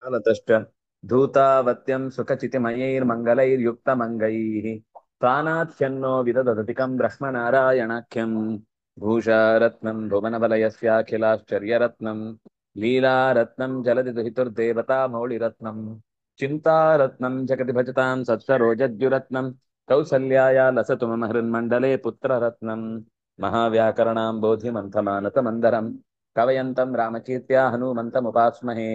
कालतश्च धूतावत्यं सुखचितिमयैर्मङ्गलैर्युक्तमङ्गैः तानाख्यन्नो विदधतिकं ब्रह्मनारायणाख्यं भूषारत्नं भुवनवलयस्याखिलाश्चर्यरत्नं लीलारत्नं जलधि दुहितुर्देवता मौलिरत्नं चिन्तारत्नं जगति भजतां सत्सरोजद्युरत्नं कौसल्याया लसतु मम हृन्मण्डले पुत्ररत्नं महाव्याकरणाम्बोधिमन्थमानतमन्दरं कवयन्तं रामकीर्त्या हनूमन्तमुपास्महे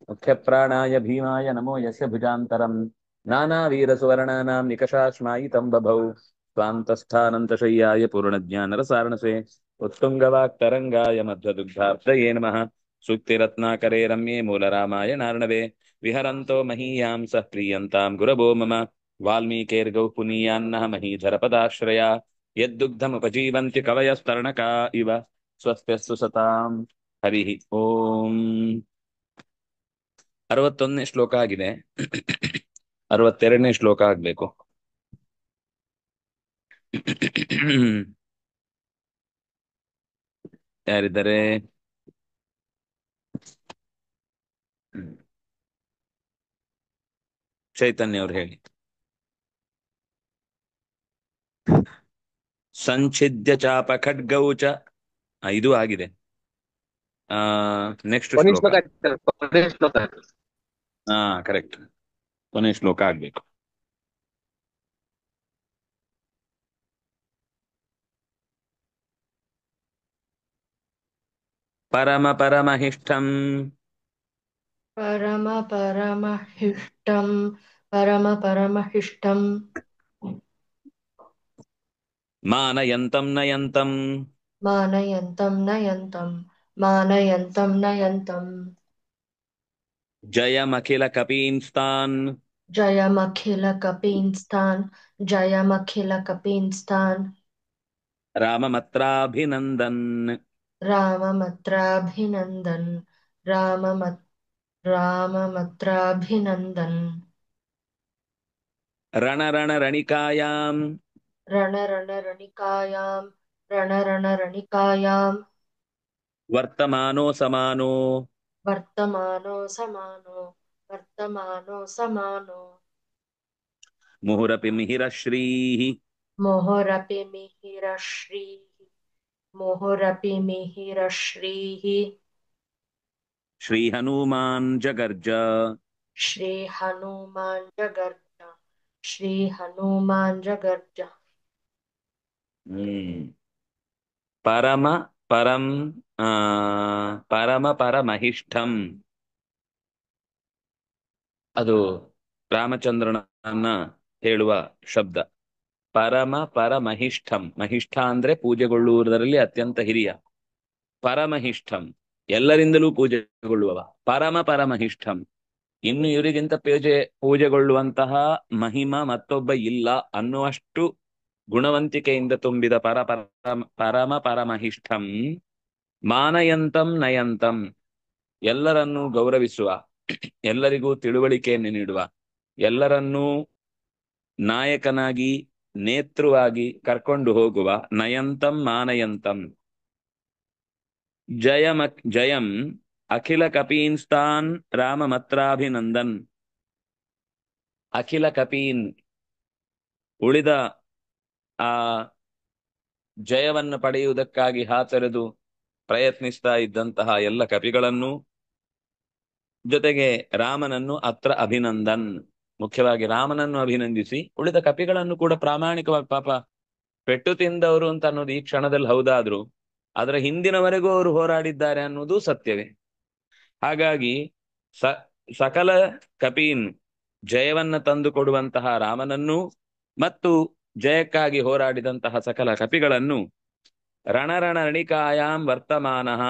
मुख्यप्राणाय भीमाय नमो यस्य भुजान्तरम् नानावीरसुवर्णानां निकषाश्मायितं बभौ स्वान्तस्थानन्तशय्याय पूर्णज्ञानरसारणसे उत्तुङ्गवाक्तरङ्गाय मध्वदुग्धाब्दये नमः सूक्तिरत्नाकरे रम्ये मूलरामायणार्णवे विहरन्तो महीयां सः प्रीयन्तां गुरवो मम वाल्मीकेर्गौ पुनीयान्नः महीधरपदाश्रया यद्दुग्धमुपजीवन्ति कवयस्तरणका इव स्वस्त्यस्तु सतां हरिः ओम् 61ನೇ ಶ್ಲೋಕ ಆಗಿದೆ. 62ನೇ ಶ್ಲೋಕ ಆಗ್ಬೇಕು. ಯಾರಿದ್ದಾರೆ? ಚೈತನ್ಯ ಅವ್ರು ಹೇಳಿ. ಸಂಛಿದ್ಯ ಚಾಪ ಖಡ್ಗೌ ಚ ಇದು ಆಗಿದೆ. ನೆಕ್ಸ್ಟ್ ಕೊನೆ ಶ್ಲೋಕ. ಶ್ಲೋಕ ಕೊನೆ ಶ್ಲೋಕ. ಹಾ, ಕರೆಕ್ಟ್. ಕೊನೆ ಶ್ಲೋಕ ಆಗ್ಬೇಕು. ಪರಮ ಪರಮಹಿಷ್ಠಂ परम परमहिष्टं परम परमहिष्टं ಮಾನಯಂತಂ ನಯಂತಂ मानयन्तं नयन्तं मानयन्तं नयन्तं ಜಯಮಖಿಲ ಕಪೀನ್ಸ್ತಾನ್ जयमखिलकपींस्तान् जयमखिलकपींस्तान् ರಾಮಮತ್ರಾಭಿನಂದನ್ राममत्राभिनन्दन् राममत्राभिनन्दन् ರಣರಣರಣಿಕಾಯಾಂ रणरणरणिकायां रणरणरणिकायां ವರ್ತಮಾನೋ ಸಮಾನೋ वर्तमानो समानो ಮುಹುರಪಿ ಮಿಹಿರ ಶ್ರೀಃ मोहरपि मिहिरश्रीः ಶ್ರೀ ಹನುಮಾನ್ ಜಗರ್ಜ श्रीहनुमान् जगर्ज ಹ್ಮ್ ಪರಮ ಪರಂ ಆ, ಪರಮ ಪರಮಹಿಷ್ಠಂ ಅದು ರಾಮಚಂದ್ರನನ್ನ ಹೇಳುವ ಶಬ್ದ. ಪರಮ ಪರಮಹಿಷ್ಠಂ. ಮಹಿಷ್ಠ ಅಂದ್ರೆ ಪೂಜೆಗೊಳ್ಳುವುದರಲ್ಲಿ ಅತ್ಯಂತ ಹಿರಿಯ. ಪರಮಹಿಷ್ಠಂ ಎಲ್ಲರಿಂದಲೂ ಪೂಜೆಗೊಳ್ಳುವವ. ಪರಮ ಪರಮಹಿಷ್ಠಂ ಇನ್ನು ಇವರಿಗಿಂತ ಪೂಜೆಗೊಳ್ಳುವಂತಹ ಮಹಿಮ ಮತ್ತೊಬ್ಬ ಇಲ್ಲ ಅನ್ನುವಷ್ಟು ಗುಣವಂತಿಕೆಯಿಂದ ತುಂಬಿದ ಪರಮ ಪರಮಹಿಷ್ಠಂ ಮಾನಯಂತಂ ನಯಂತಂ ಎಲ್ಲರನ್ನೂ ಗೌರವಿಸುವ, ಎಲ್ಲರಿಗೂ ತಿಳುವಳಿಕೆಯನ್ನು ನೀಡುವ, ಎಲ್ಲರನ್ನೂ ನಾಯಕನಾಗಿ ನೇತೃವಾಗಿ ಕರ್ಕೊಂಡು ಹೋಗುವ. ನಯಂತಂ ಮಾನಯಂತಂ ಜಯಂ ಅಖಿಲ ಕಪೀನ್ಸ್ತಾನ್ ರಾಮಮತ್ರಾಭಿನಂದನ್. ಅಖಿಲ ಕಪೀನ್ ಉಳಿದ ಆ ಜಯವನ್ನು ಪಡೆಯುವುದಕ್ಕಾಗಿ ಹಾತೊರೆದು ಪ್ರಯತ್ನಿಸ್ತಾ ಇದ್ದಂತಹ ಎಲ್ಲ ಕಪಿಗಳನ್ನು, ಜೊತೆಗೆ ರಾಮನನ್ನು ಅತ್ರ ಅಭಿನಂದನ್, ಮುಖ್ಯವಾಗಿ ರಾಮನನ್ನು ಅಭಿನಂದಿಸಿ ಉಳಿದ ಕಪಿಗಳನ್ನು ಕೂಡ ಪ್ರಾಮಾಣಿಕವಾಗಿ, ಪಾಪ ಪೆಟ್ಟು ತಿಂದವರು ಅಂತ ಅನ್ನೋದು ಈ ಕ್ಷಣದಲ್ಲಿ ಹೌದಾದ್ರು ಅದರ ಹಿಂದಿನವರೆಗೂ ಅವರು ಹೋರಾಡಿದ್ದಾರೆ ಅನ್ನೋದು ಸತ್ಯವೇ. ಹಾಗಾಗಿ ಸಕಲ ಕಪೀನ್ ಜಯವನ್ನ ತಂದು ಕೊಡುವಂತಹ ರಾಮನನ್ನು ಮತ್ತು ಜಯಕ್ಕಾಗಿ ಹೋರಾಡಿದಂತಹ ಸಕಲ ಕಪಿಗಳನ್ನು ರಣರಣರಣಿಕಾಯಾಂ ವರ್ತಮಾನಃ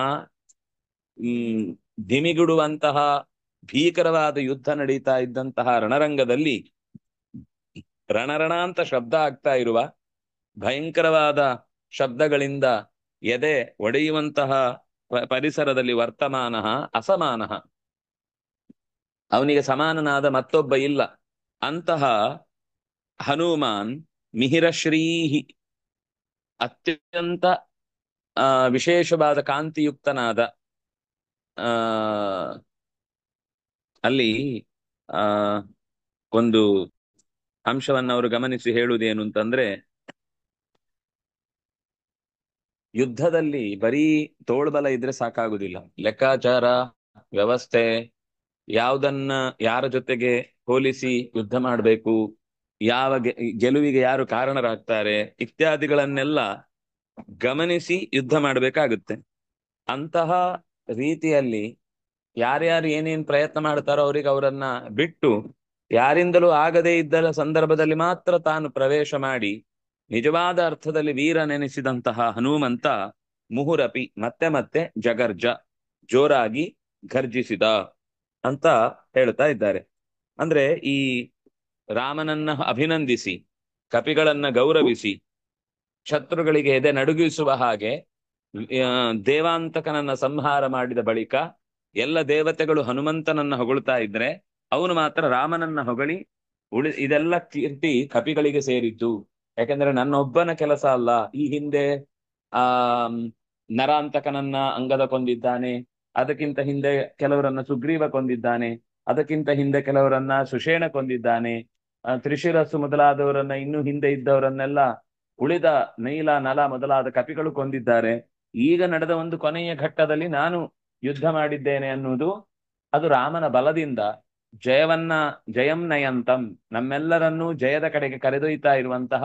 ಧಿಮಿಗುಡುವಂತಹ ಭೀಕರವಾದ ಯುದ್ಧ ನಡೀತಾ ಇದ್ದಂತಹ ರಣರಂಗದಲ್ಲಿ ರಣರಣ ಅಂತ ಶಬ್ದ ಆಗ್ತಾ ಇರುವ ಭಯಂಕರವಾದ ಶಬ್ದಗಳಿಂದ ಎದೆ ಒಡೆಯುವಂತಹ ಪರಿಸರದಲ್ಲಿ ವರ್ತಮಾನ ಅಸಮಾನ, ಅವನಿಗೆ ಸಮಾನನಾದ ಮತ್ತೊಬ್ಬ ಇಲ್ಲ ಅಂತಹ ಹನುಮಾನ್ ಮಿಹಿರಶ್ರೀಹಿ ಅತ್ಯಂತ ವಿಶೇಷವಾದ ಕಾಂತಿಯುಕ್ತನಾದ ಅಲ್ಲಿ ಆ ಒಂದು ಅಂಶವನ್ನು ಅವರು ಗಮನಿಸಿ ಹೇಳುವುದೇನು ಅಂತಂದ್ರೆ, ಯುದ್ಧದಲ್ಲಿ ಬರೀ ತೋಳ್ಬಲ ಇದ್ರೆ ಸಾಕಾಗುದಿಲ್ಲ. ಲೆಕ್ಕಾಚಾರ, ವ್ಯವಸ್ಥೆ, ಯಾವ್ದನ್ನ ಯಾರ ಜೊತೆಗೆ ಹೋಲಿಸಿ ಯುದ್ಧ ಮಾಡಬೇಕು, ಯಾವ ಗೆಲುವಿಗೆ ಯಾರು ಕಾರಣರಾಗ್ತಾರೆ ಇತ್ಯಾದಿಗಳನ್ನೆಲ್ಲ ಗಮನಿಸಿ ಯುದ್ಧ ಮಾಡಬೇಕಾಗುತ್ತೆ. ಅಂತಹ ರೀತಿಯಲ್ಲಿ ಯಾರ್ಯಾರು ಏನೇನ್ ಪ್ರಯತ್ನ ಮಾಡ್ತಾರೋ ಅವ್ರಿಗೆ ಅವರನ್ನ ಬಿಟ್ಟು, ಯಾರಿಂದಲೂ ಆಗದೇ ಇದ್ದ ಸಂದರ್ಭದಲ್ಲಿ ಮಾತ್ರ ತಾನು ಪ್ರವೇಶ ಮಾಡಿ ನಿಜವಾದ ಅರ್ಥದಲ್ಲಿ ವೀರನೆನಿಸಿದಂತಹ ಹನುಮಂತ ಮುಹುರಪಿ ಮತ್ತೆ ಮತ್ತೆ ಜಗರ್ಜ ಜೋರಾಗಿ ಘರ್ಜಿಸಿದ ಅಂತ ಹೇಳ್ತಾ ಇದ್ದಾರೆ. ಅಂದ್ರೆ ಈ ರಾಮನನ್ನ ಅಭಿನಂದಿಸಿ, ಕಪಿಗಳನ್ನ ಗೌರವಿಸಿ, ಶತ್ರುಗಳಿಗೆ ಎದೆ ನಡುಗಿಸುವ ಹಾಗೆ ದೇವಾಂತಕನನ್ನ ಸಂಹಾರ ಮಾಡಿದ ಬಳಿಕ ಎಲ್ಲ ದೇವತೆಗಳು ಹನುಮಂತನನ್ನ ಹೊಗಳ್ತಾ ಇದ್ರೆ ಅವನು ಮಾತ್ರ ರಾಮನನ್ನ ಹೊಗಳಿ ಇದೆಲ್ಲ ಕೀರ್ತಿ ಕಪಿಗಳಿಗೆ ಸೇರಿದ್ದು. ಯಾಕಂದ್ರೆ ನನ್ನೊಬ್ಬನ ಕೆಲಸ ಅಲ್ಲ. ಈ ಹಿಂದೆ ಆ ನರಾಂತಕನನ್ನ ಅಂಗದ ಕೊಂದಿದ್ದಾನೆ, ಅದಕ್ಕಿಂತ ಹಿಂದೆ ಕೆಲವರನ್ನ ಸುಗ್ರೀವ ಕೊಂದಿದ್ದಾನೆ, ಅದಕ್ಕಿಂತ ಹಿಂದೆ ಕೆಲವರನ್ನ ಸುಷೇಣ ಕೊಂದಿದ್ದಾನೆ, ತ್ರಿಶಿರಸ್ಸು ಮೊದಲಾದವರನ್ನ ಇನ್ನು ಹಿಂದೆ ಇದ್ದವರನ್ನೆಲ್ಲ ಉಳಿದ ನೈಲ ನಲ ಮೊದಲಾದ ಕಪಿಗಳು ಕೊಂದಿದ್ದಾರೆ. ಈಗ ನಡೆದ ಒಂದು ಕೊನೆಯ ಘಟ್ಟದಲ್ಲಿ ನಾನು ಯುದ್ಧ ಮಾಡಿದ್ದೇನೆ ಅನ್ನುವುದು ಅದು ರಾಮನ ಬಲದಿಂದ ಜಯಂ ನಯಂತಂ, ನಮ್ಮೆಲ್ಲರನ್ನೂ ಜಯದ ಕಡೆಗೆ ಕರೆದೊಯ್ತಾ ಇರುವಂತಹ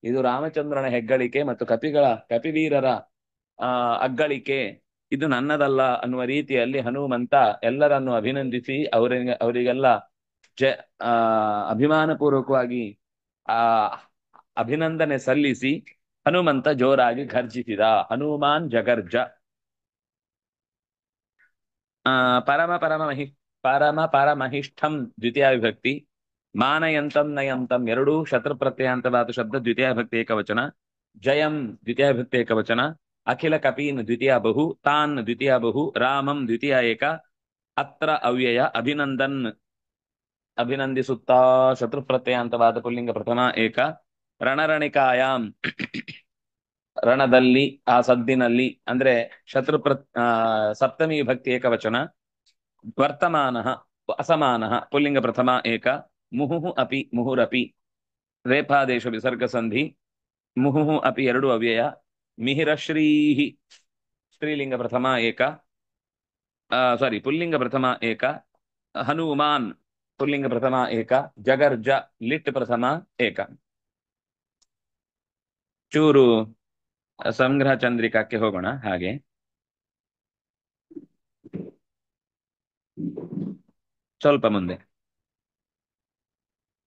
ಇದು ರಾಮಚಂದ್ರನ ಹೆಗ್ಗಳಿಕೆ ಮತ್ತು ಕಪಿವೀರರ ಅಗ್ಗಳಿಕೆ, ಇದು ನನ್ನದಲ್ಲ ಅನ್ನುವ ರೀತಿಯಲ್ಲಿ ಹನುಮಂತ ಎಲ್ಲರನ್ನು ಅಭಿನಂದಿಸಿ ಅವರಿಗೆಲ್ಲ ಅಭಿಮಾನ ಪೂರ್ವಕವಾಗಿ ಆ ಅಭಿನಂದನೆ ಸಲ್ಲಿಸಿ ಹನುಮಂತ ಜೋರಾಗಿ ಘರ್ಜಿಸಿದ. ಹನುಮಾನ್ ಜಗರ್ಜ. ಪರಮಹಿಷ್ಠಂ ದ್ವಿತೀಯ ವಿಭಕ್ತಿ, ಮಾನಯಂತಂ ನಯಂತಂ ಎರಡೂ ಶತ್ರು ಪ್ರತ್ಯಯಾಂತವಾದ ಶಬ್ದ, ದ್ವಿತೀಯ ವಿಭಕ್ತಿ ಏಕವಚನ. ಜಯಂ ದ್ವಿತೀಯ ವಿಭಕ್ತಿ ಏಕವಚನ. ಅಖಿಲ ಕಪೀನ್ ದ್ವಿತೀಯ ಬಹು, ತಾನ್ ದ್ವಿತೀಯ ಬಹು, ರಾಮಂ ದ್ವಿತೀಯ ಏಕ. ಅತ್ರ ಅವ್ಯಯ ಅಭಿನಂದನ್ ಅಭಿನಂದಿಸುತ್ತಾ ಶತ್ರು ಪ್ರತ್ಯಯಾಂತವಾದ ಪುಲ್ಲಿಂಗ ಪ್ರಥಮ ಏಕ. ರಣರಣಿಕಾಯಾಮ್ ರಣದಲ್ಲಿ, ಆ ಸದ್ದಿನಲ್ಲಿ ಅಂದ್ರೆ ಸಪ್ತಮಿ ವಿಭಕ್ತಿ ಏಕವಚನ. ವರ್ತಮಾನ ಅಸಮಾನ ಪುಲ್ಲಿಂಗ ಪ್ರಥಮ ಏಕ. ಮುಹುಹು ಅಪಿ ಮುಹುರಪಿ ರೇಫಾದೇಶ ವಿಸರ್ಗ ಸಂಧಿ. ಮುಹುಹು ಅಪಿ ಎರಡು ಅವ್ಯಯ. ಮಿಹಿರಶ್ರೀಹಿ ಸ್ತ್ರೀಲಿಂಗ ಪ್ರಥಮ ಏಕ, ಪುಲ್ಲಿಂಗ ಪ್ರಥಮ ಏಕ. ಹನುಮಾನ್ ಪುಲ್ಲಿಂಗ ಪ್ರಥಮ ಏಕ. ಜಗರ್ಜ ಲಿಟ್ ಪ್ರಥಮ ಏಕ. ಚೂರು ಸಂಗ್ರಹ ಚಂದ್ರಿಕಾಕ್ಕೆ ಹೋಗೋಣ. ಹಾಗೆ ಸ್ವಲ್ಪ ಮುಂದೆ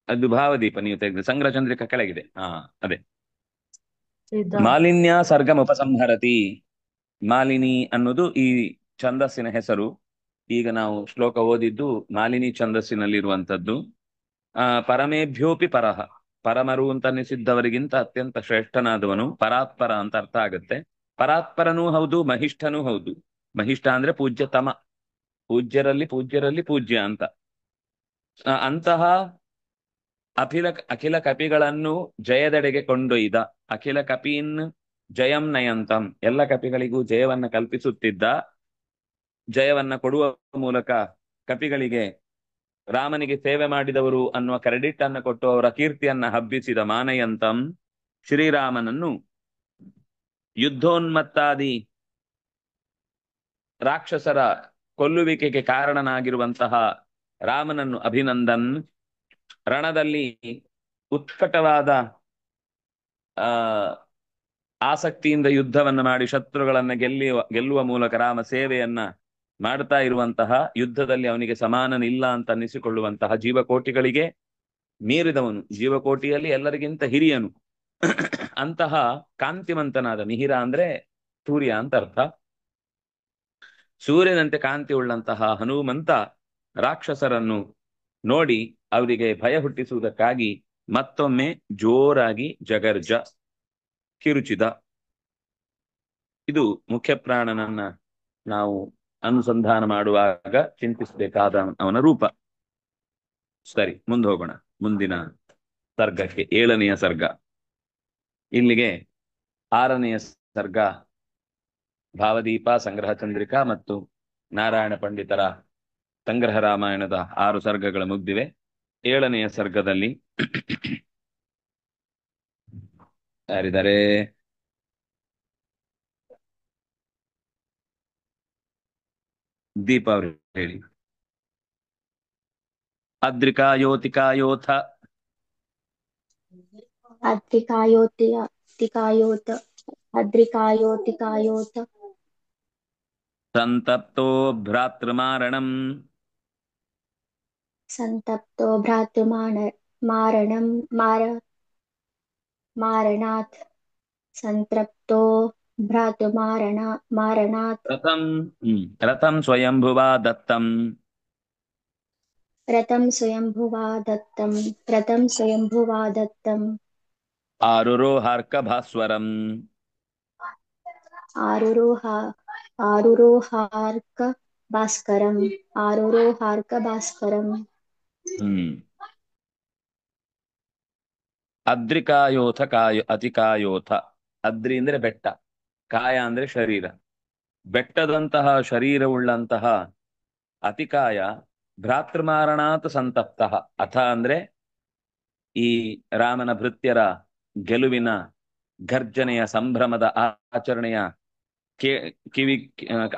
ಅದು ಭಾವದೀಪ ನೀವು ತೆಗೆದು ಸಂಗ್ರಹ ಚಂದ್ರಿಕಾ ಕೆಳಗಿದೆ. ಅದೇ ಮಾಲಿನ್ಯ ಸರ್ಗಂ ಉಪಸಂಹರತಿ. ಮಾಲಿನಿ ಅನ್ನೋದು ಈ ಛಂದಸ್ಸಿನ ಹೆಸರು. ಈಗ ನಾವು ಶ್ಲೋಕ ಓದಿದ್ದು ಮಾಲಿನಿ ಛಂದಸ್ಸಿನಲ್ಲಿರುವಂತದ್ದು. ಪರಮೇಭ್ಯೋಪಿ ಪರಹ, ಪರಮರು ಅಂತ ಅನ್ನಿಸಿದ್ದವರಿಗಿಂತ ಅತ್ಯಂತ ಶ್ರೇಷ್ಠನಾದವನು, ಪರಾತ್ಪರ ಅಂತ ಅರ್ಥ ಆಗುತ್ತೆ. ಪರಾತ್ಪರನೂ ಹೌದು, ಮಹಿಷ್ಠನೂ ಹೌದು. ಮಹಿಷ್ಠ ಅಂದ್ರೆ ಪೂಜ್ಯತಮ, ಪೂಜ್ಯರಲ್ಲಿ ಪೂಜ್ಯ ಅಂತ. ಅಂತಹ ಅಖಿಲ ಕಪಿಗಳನ್ನು ಜಯದೆಡೆಗೆ ಕೊಂಡೊಯ್ದ. ಅಖಿಲ ಕಪೀನ್ ಜಯಂ ನಯಂತಂ, ಎಲ್ಲ ಕಪಿಗಳಿಗೂ ಜಯವನ್ನ ಕಲ್ಪಿಸುತ್ತಿದ್ದ, ಜಯವನ್ನ ಕೊಡುವ ಮೂಲಕ ಕಪಿಗಳಿಗೆ ರಾಮನಿಗೆ ಸೇವೆ ಮಾಡಿದವರು ಅನ್ನುವ ಕ್ರೆಡಿಟ್ ಅನ್ನು ಕೊಟ್ಟು ಅವರ ಕೀರ್ತಿಯನ್ನ ಹಬ್ಬಿಸಿದ ಮಾನಯಂತಂ ಶ್ರೀರಾಮನನ್ನು ಯುದ್ಧೋನ್ಮತ್ತಾದಿ ರಾಕ್ಷಸರ ಕೊಲ್ಲುವಿಕೆಗೆ ಕಾರಣನಾಗಿರುವಂತಹ ರಾಮನನ್ನು ಅಭಿನಂದನ್. ರಣದಲ್ಲಿ ಉತ್ಕಟವಾದ ಆಸಕ್ತಿಯಿಂದ ಯುದ್ಧವನ್ನ ಮಾಡಿ ಶತ್ರುಗಳನ್ನ ಗೆಲ್ಲುವ ಮೂಲಕ ರಾಮ ಸೇವೆಯನ್ನ ಮಾಡ್ತಾ ಇರುವಂತಹ, ಯುದ್ಧದಲ್ಲಿ ಅವನಿಗೆ ಸಮಾನನಿಲ್ಲ ಅಂತ ಅನ್ನಿಸಿಕೊಳ್ಳುವಂತಹ ಜೀವಕೋಟಿಗಳಿಗೆ ಮೀರಿದವನು, ಜೀವಕೋಟಿಯಲ್ಲಿ ಎಲ್ಲರಿಗಿಂತ ಹಿರಿಯನು ಅಂತಹ ಕಾಂತಿವಂತನಾದ, ಮಿಹಿರ ಅಂದ್ರೆ ಸೂರ್ಯ ಅಂತ ಅರ್ಥ, ಸೂರ್ಯನಂತೆ ಕಾಂತಿ ಉಳ್ಳಂತಹ ಹನುಮಂತ ರಾಕ್ಷಸರನ್ನು ನೋಡಿ ಅವರಿಗೆ ಭಯ ಹುಟ್ಟಿಸುವುದಕ್ಕಾಗಿ ಮತ್ತೊಮ್ಮೆ ಜೋರಾಗಿ ಜಗರ್ಜ ಕಿರುಚಿದ. ಇದು ಮುಖ್ಯ ಪ್ರಾಣನನ್ನ ನಾವು ಅನುಸಂಧಾನ ಮಾಡುವಾಗ ಚಿಂತಿಸಬೇಕಾದ ಅವನ ರೂಪ. ಸರಿ, ಮುಂದೆ ಹೋಗೋಣ. ಮುಂದಿನ ಸರ್ಗಕ್ಕೆ, 7ನೆಯ ಸರ್ಗ. ಇಲ್ಲಿಗೆ 6ನೆಯ ಸರ್ಗ ಭಾವದೀಪ, ಸಂಗ್ರಹ ಚಂದ್ರಿಕಾ ಮತ್ತು ನಾರಾಯಣ ಪಂಡಿತರ ಸಂಗ್ರಹ ರಾಮಾಯಣದ 6 ಸರ್ಗಗಳು ಮುಗ್ದಿವೆ. 7ನೆಯ ಸರ್ಗದಲ್ಲಿ ಯಾರಿದ್ದಾರೆ? ದೀಪ ಅವರು ಹೇಳಿ. ಅದ್ರಿಕಾಯೋತಿಕಾಯೋಥ अद्रिकायोतिकायोत अद्रिकायोतिकायोत ಸಂತಪ್ತೋ ಭ್ರಾತೃಮಾರಣಂ संतप्तो मारणं मारणात् संतप्तो मारणात् ರಥಂ ಸ್ವಯಂಭುವಾ ದತ್ತಂ रतं स्वयंभुवा दत्तम् ಆರುರೋಹಾರ್ಕ ಭಾಸ್ವರಂ आरुरोहार्क भास्करम् ಅದ್ರಿಕಾಯೋಥ ಅತಿಕಾಯೋಥ. ಅದ್ರಿ ಅಂದ್ರೆ ಬೆಟ್ಟ, ಕಾಯ ಅಂದ್ರೆ ಶರೀರ. ಬೆಟ್ಟದಂತಹ ಶರೀರವುಳ್ಳಂತಹ ಅತಿಕಾಯ ಭ್ರಾತೃಮಾರಣಾತ್ ಸಂತಪ್ತಃ. ಅಥ ಅಂದ್ರೆ ಈ ರಾಮನ ಭೃತ್ಯರ ಗೆಲುವಿನ ಘರ್ಜನೆಯ ಸಂಭ್ರಮದ ಆಚರಣೆಯ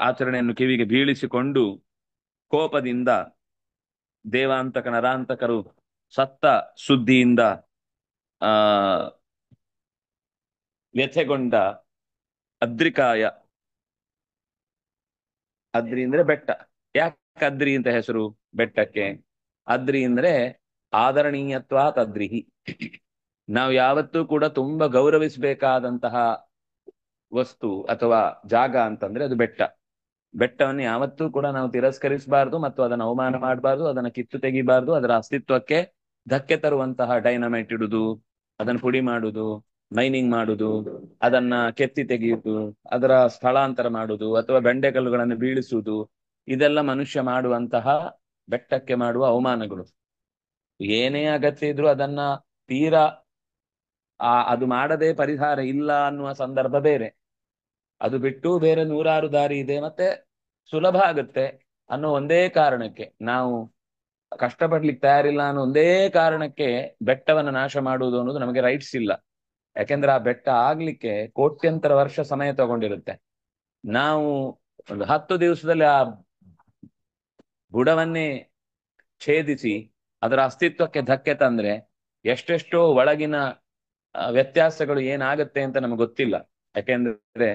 ಆಚರಣೆಯನ್ನು ಕಿವಿಗೆ ಬೀಳಿಸಿಕೊಂಡು ಕೋಪದಿಂದ ದೇವಾಂತಕ ನರಾಂತಕರು ಸತ್ತ ಸುದ್ದಿಯಿಂದ ವ್ಯಥೆಗೊಂಡ ಅದ್ರಿಕಾಯ. ಅದ್ರಿ ಅಂದ್ರೆ ಬೆಟ್ಟ. ಯಾಕೆ ಅದ್ರಿ ಅಂತ ಹೆಸರು ಬೆಟ್ಟಕ್ಕೆ? ಅದ್ರಿ ಅಂದ್ರೆ ಆದರಣೀಯತ್ವಾತ್ ಅದ್ರಿಹಿ. ನಾವು ಯಾವತ್ತೂ ಕೂಡ ತುಂಬಾ ಗೌರವಿಸಬೇಕಾದಂತಹ ವಸ್ತು ಅಥವಾ ಜಾಗ ಅಂತಂದ್ರೆ ಅದು ಬೆಟ್ಟ. ಬೆಟ್ಟವನ್ನು ಯಾವತ್ತೂ ಕೂಡ ನಾವು ತಿರಸ್ಕರಿಸಬಾರ್ದು ಮತ್ತು ಅದನ್ನು ಅವಮಾನ ಮಾಡಬಾರ್ದು, ಅದನ್ನು ಕಿತ್ತು ತೆಗಿಬಾರ್ದು. ಅದರ ಅಸ್ತಿತ್ವಕ್ಕೆ ಧಕ್ಕೆ ತರುವಂತಹ ಡೈನಮೈಟ್ ಇಡುದು, ಅದನ್ನು ಪುಡಿ ಮಾಡುದು, ಮೈನಿಂಗ್ ಮಾಡುದು, ಅದನ್ನ ಕೆತ್ತಿ ತೆಗೆಯುವುದು, ಅದರ ಸ್ಥಳಾಂತರ ಮಾಡುದು ಅಥವಾ ಬೆಂಡೆಕಲ್ಲುಗಳನ್ನು ಬೀಳಿಸುವುದು, ಇದೆಲ್ಲ ಮನುಷ್ಯ ಮಾಡುವಂತಹ ಬೆಟ್ಟಕ್ಕೆ ಮಾಡುವ ಅವಮಾನಗಳು. ಏನೇ ಅಗತ್ಯ ಇದ್ರೂ ಅದನ್ನ ತೀರಾ ಅದು ಮಾಡದೆ ಪರಿಹಾರ ಇಲ್ಲ ಅನ್ನುವ ಸಂದರ್ಭ ಬೇರೆ. ಅದು ಬಿಟ್ಟು ಬೇರೆ 100 ದಾರಿ ಇದೆ ಮತ್ತೆ ಸುಲಭ ಆಗುತ್ತೆ ಅನ್ನೋ ಒಂದೇ ಕಾರಣಕ್ಕೆ, ನಾವು ಕಷ್ಟಪಡ್ಲಿಕ್ಕೆ ತಯಾರಿಲ್ಲ ಅನ್ನೋ ಒಂದೇ ಕಾರಣಕ್ಕೆ ಬೆಟ್ಟವನ್ನು ನಾಶ ಮಾಡುವುದು ಅನ್ನೋದು ನಮಗೆ ರೈಟ್ಸ್ ಇಲ್ಲ. ಯಾಕೆಂದ್ರೆ ಆ ಬೆಟ್ಟ ಆಗ್ಲಿಕ್ಕೆ ಕೋಟ್ಯಂತರ ವರ್ಷ ಸಮಯ ತಗೊಂಡಿರುತ್ತೆ. ನಾವು ಒಂದು 10 ದಿವಸದಲ್ಲಿ ಆ ಬುಡವನ್ನೇ ಛೇದಿಸಿ ಅದರ ಅಸ್ತಿತ್ವಕ್ಕೆ ಧಕ್ಕೆ ತಂದ್ರೆ ಎಷ್ಟೆಷ್ಟೋ ಒಳಗಿನ ವ್ಯತ್ಯಾಸಗಳು ಏನಾಗುತ್ತೆ ಅಂತ ನಮಗೆ ಗೊತ್ತಿಲ್ಲ. ಯಾಕೆಂದ್ರೆ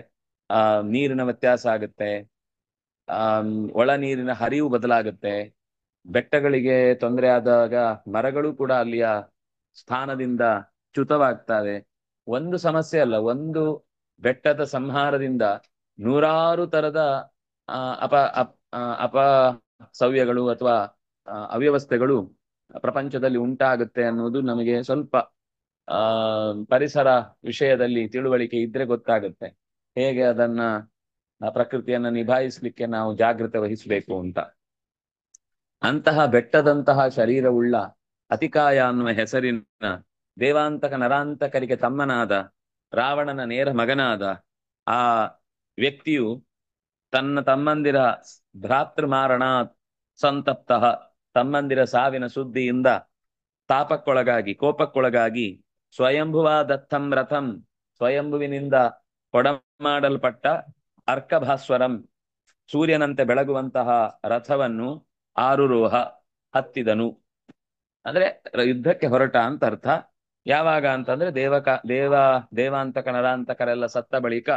ನೀರಿನ ವ್ಯತ್ಯಾಸ ಆಗುತ್ತೆ, ಒಳ ನೀರಿನ ಹರಿವು ಬದಲಾಗುತ್ತೆ, ಬೆಟ್ಟಗಳಿಗೆ ತೊಂದರೆ ಆದಾಗ ಮರಗಳು ಕೂಡ ಅಲ್ಲಿಯ ಸ್ಥಾನದಿಂದ ಚ್ಯುತವಾಗ್ತವೆ. ಒಂದು ಸಮಸ್ಯೆ ಅಲ್ಲ, ಒಂದು ಬೆಟ್ಟದ ಸಂಹಾರದಿಂದ 100 ತರದ ಅಪಸವ್ಯಗಳು ಅಥವಾ ಅವ್ಯವಸ್ಥೆಗಳು ಪ್ರಪಂಚದಲ್ಲಿ ಉಂಟಾಗುತ್ತೆ ಅನ್ನೋದು ನಮಗೆ ಸ್ವಲ್ಪ ಪರಿಸರ ವಿಷಯದಲ್ಲಿ ತಿಳುವಳಿಕೆ ಇದ್ರೆ ಗೊತ್ತಾಗುತ್ತೆ, ಹೇಗೆ ಅದನ್ನ ಪ್ರಕೃತಿಯನ್ನ ನಿಭಾಯಿಸ್ಲಿಕ್ಕೆ ನಾವು ಜಾಗೃತೆ ವಹಿಸಬೇಕು ಅಂತ. ಅಂತಹ ಬೆಟ್ಟದಂತಹ ಶರೀರವುಳ್ಳ ಅತಿಕಾಯ ಅನ್ನುವ ಹೆಸರಿನ ದೇವಾಂತಕ ನರಾಂತಕರಿಗೆ ತಮ್ಮನಾದ ರಾವಣನ ನೇರ ಮಗನಾದ ಆ ವ್ಯಕ್ತಿಯು ತನ್ನ ತಮ್ಮಂದಿರ ಭ್ರಾತೃಮಾರಣ ಸಂತಪ್ತಃ, ತಮ್ಮಂದಿರ ಸಾವಿನ ಸುದ್ದಿಯಿಂದ ತಾಪಕ್ಕೊಳಗಾಗಿ ಕೋಪಕ್ಕೊಳಗಾಗಿ ಸ್ವಯಂಭುವಾ ದತ್ತಂ ರಥಂ, ಸ್ವಯಂಭುವಿನಿಂದ ಕೊಡಮಾಡಲ್ಪಟ್ಟ ಅರ್ಕಭಾಸ್ವರಂ, ಸೂರ್ಯನಂತೆ ಬೆಳಗುವಂತಹ ರಥವನ್ನು ಆರುರೋಹ ಹತ್ತಿದನು. ಅಂದ್ರೆ ಯುದ್ಧಕ್ಕೆ ಹೊರಟ ಅಂತ ಅರ್ಥ. ಯಾವಾಗ ಅಂತಂದ್ರೆ ದೇವಾಂತಕ ನರಾಂತಕರೆಲ್ಲ ಸತ್ತ ಬಳಿಕ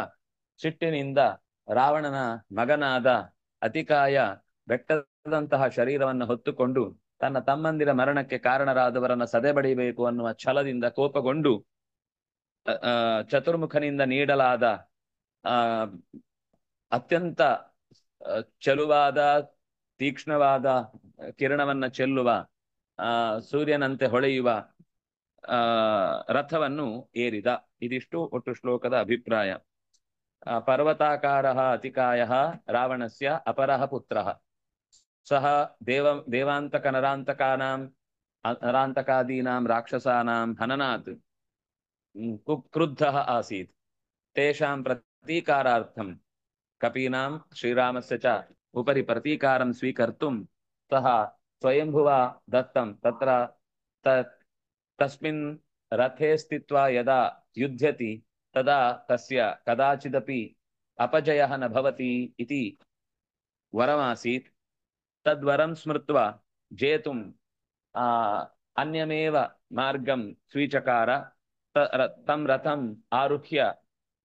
ಸಿಟ್ಟಿನಿಂದ ರಾವಣನ ಮಗನಾದ ಅತಿಕಾಯ ಬೆಟ್ಟದಂತಹ ಶರೀರವನ್ನು ಹೊತ್ತುಕೊಂಡು ತನ್ನ ತಮ್ಮಂದಿರ ಮರಣಕ್ಕೆ ಕಾರಣರಾದವರನ್ನ ಸದೆಬಡಿಬೇಕು ಅನ್ನುವ ಛಲದಿಂದ ಕೋಪಗೊಂಡು ಚತುರ್ಮುಖನಿಂದ ನೀಡಲಾದ ಅತ್ಯಂತ ಚಲುವಾದ ತೀಕ್ಷ್ಣವಾದ ಕಿರಣವನ್ನ ಚೆಲ್ಲುವ ಸೂರ್ಯನಂತೆ ಹೊಳೆಯುವ ರಥವನ್ನು ಏರಿದ. ಇದಿಷ್ಟು ಒಟ್ಟು ಶ್ಲೋಕದ ಅಭಿಪ್ರಾಯ. ಪರ್ವತಾಕಾರ ಅತಿಕಾಯ ರಾವಣಸ್ಯ ಅಪರಃ ಪುತ್ರಃ ಸಹ ದೇವಾಂತಕ ನರಾಂತಕಾದೀನಾಂ ರಾಕ್ಷಸಾನಾಂ ಹನನಾತ್ ಕ್ರುದ್ಧಃ ಆಸೀತ್. ತೇಷಾಂ ಪ್ರತೀಕಾರಾರ್ಥಂ ಕಪೀನಾಂ ಶ್ರೀರಾಮಸ್ಯ ಚ ಉಪರಿ ಪ್ರತೀಕಾರಂ ಸ್ವೀಕರ್ತುಂ सः स्वयंभुवा दत्तं तत्र तस्मिन् रथे स्थित्वा यदा युध्यति तदा तस्य कदाचिदपि अपजयः न भवति इति वरमासीत्। तद्वरं स्मृत्वा जेतुं अन्यमेव मार्गं स्वीचकार। तं रथम् आरुह्य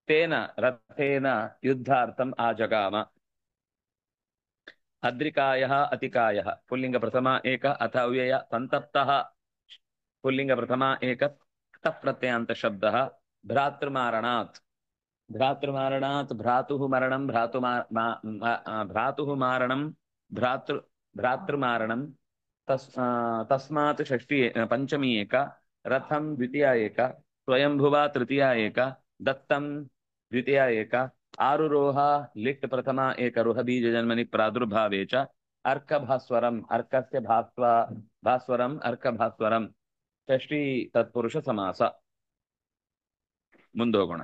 तेन रथेन युद्धार्थम् आजगाम। अद्रिकायः अतिकायः पुल्लिंग प्रथमा एक अथ अव्यय संतप्तः पुल्लिंग प्रथमा एक तः प्रत्ययान्त शब्दः भ्रातृमारणात्। भ्रातृमारणात् भ्रातुः मरणं भ्रातुः मारणं भ्रातृमारणं तस्मात् षष्ठी पंचमी एक रथं द्वितीया एक स्वयंभुवा तृतीया एक दत्तं द्वितीया एक आरुरोह लिट् प्रथमा एक रुह बीज जन्मनि प्रादुर्भावे च अर्कभास्वरम् अर्कस्य भास्वरम् अर्कभास्वरम् षष्ठी तत्पुरुष समास। ಮುಂದೋಗೋಣ.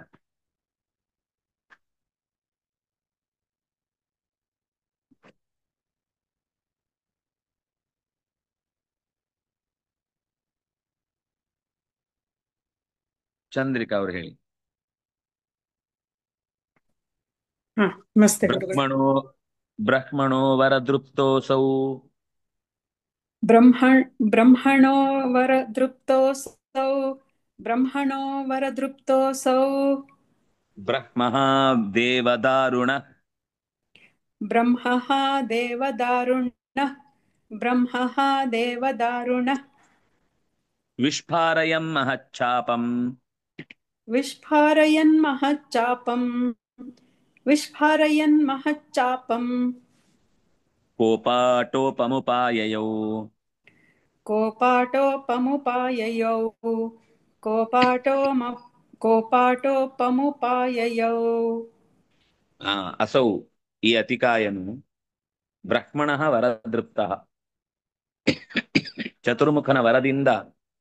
ಚಂದ್ರಿಕಾ ಅವರು ಹೇಳಿ. ನಮಸ್ತೆ ಗುರುಗಳೇ. ಬ್ರಹ್ಮಣೋ ವರದೃಪ್ತೋಸೌ ಬ್ರಹ್ಮಣೋ ವರದೃಪ್ತೋಸೌ ಬ್ರಹ್ಮಣೋ ವರದೃಪ್ತೋಸೌ ಬ್ರಹ್ಮಃ ದೇವದಾರುಣ ಬ್ರಹ್ಮಃ ದೇವದಾರುಣ ಬ್ರಹ್ಮಃ ದೇವದಾರುಣ ವಿಸ್ಫಾರಯನ್ ಮಹಚ್ಚಾಪಂ ವಿಸ್ಫಾರಯನ್ ಮಹಚ್ಚಾಪಂ ವಿಸ್ಫಾರಯನ್ ಮಹಚ್ಚಾಪಂ ಕೋಪಾಟೋಪಮುಪಾಯಯೌ ಕೋಪಾಟೋಪಮುಪಾಯಯೌ ಕೋಪಾಟೋಪಮುಪಾಯಯೌ. ಅಸೌ ಈ ಅತಿಕಾಯನು ಬ್ರಹ್ಮಣಃ ವರದೃಪ್ತಃ ಚತುರ್ಮುಖನ ವರದಿಂದ